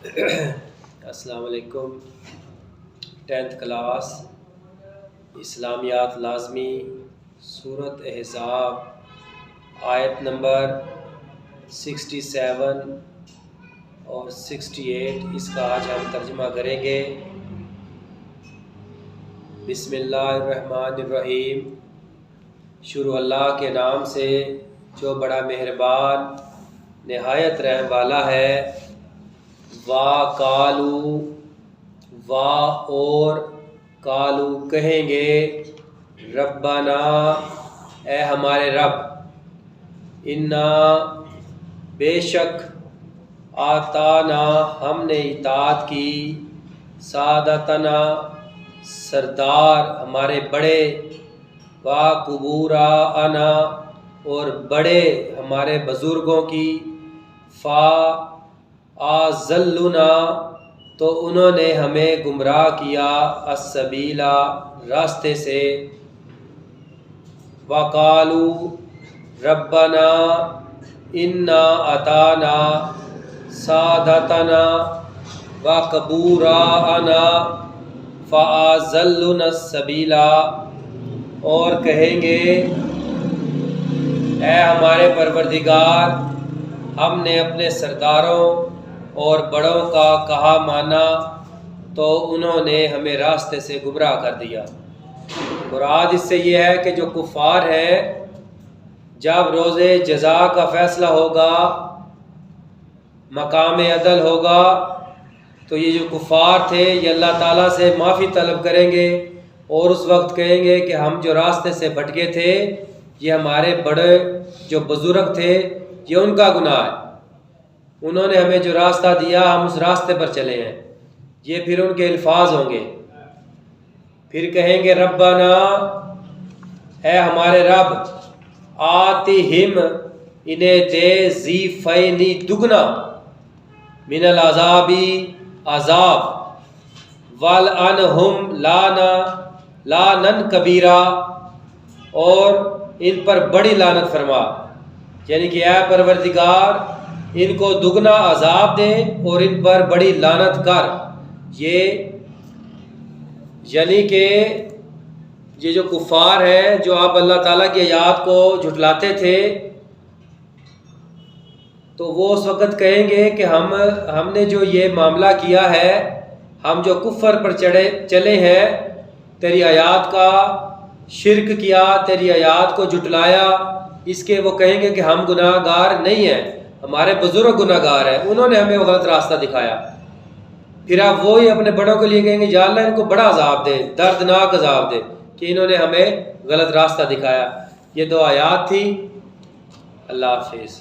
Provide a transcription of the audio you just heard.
السلام علیکم۔ 10th class اسلامیات لازمی سورۃ احزاب آیت نمبر 67 اور 68 اس کا آج ہم ترجمہ کریں گے۔ بسم اللہ الرحمن الرحیم، شروع اللہ کے نام سے جو بڑا مہربان نہایت رحم والا ہے۔ وا کالو، وا اور کالو کہیں گے، ربنا اے ہمارے رب، انا بے شک آتانا ہم نے اطاعت کی، سادتنا سردار ہمارے بڑے، وا کبورانا اور بڑے ہمارے بزرگوں کی، فا آزلنا تو انہوں نے ہمیں گمراہ کیا، السبیلا راستے سے، وقالو ربنا انا اطعنا سادتنا وکبوراءنا فاضلنا السبیلا، اور کہیں گے اے ہمارے پروردگار، ہم نے اپنے سرداروں اور بڑوں کا کہا مانا تو انہوں نے ہمیں راستے سے گمراہ کر دیا۔ مراد اس سے یہ ہے کہ جو کفار ہیں، جب روز جزا کا فیصلہ ہوگا، مقام عدل ہوگا، تو یہ جو کفار تھے یہ اللہ تعالیٰ سے معافی طلب کریں گے اور اس وقت کہیں گے کہ ہم جو راستے سے بھٹکے تھے، یہ ہمارے بڑے جو بزرگ تھے یہ ان کا گناہ ہے، انہوں نے ہمیں جو راستہ دیا ہم اس راستے پر چلے ہیں۔ یہ پھر ان کے الفاظ ہوں گے۔ پھر کہیں گے ربنا اے ہمارے رب، آتہم انہیں دے ضعفینی دگنا، من العذابی عذاب، والعنہم لعنن کبیرہ اور ان پر بڑی لعنت فرما، یعنی کہ اے پروردگار ان کو دگنا عذاب دے اور ان پر بڑی لعنت کر۔ یہ یعنی کہ یہ جو کفار ہیں جو اب اللہ تعالیٰ کی آیات کو جھٹلاتے تھے، تو وہ اس وقت کہیں گے کہ ہم نے جو یہ معاملہ کیا ہے، ہم جو کفر پر چلے ہیں، تیری آیات کا شرک کیا، تیری آیات کو جھٹلایا، اس کے وہ کہیں گے کہ ہم گناہ گار نہیں ہیں، ہمارے بزرگ گناہ گار ہیں، انہوں نے ہمیں وہ غلط راستہ دکھایا۔ پھر آپ وہی اپنے بڑوں کے لیے کہیں گے یا اللہ ان کو بڑا عذاب دے، دردناک عذاب دے کہ انہوں نے ہمیں غلط راستہ دکھایا۔ یہ دو آیات تھی۔ اللہ حافظ۔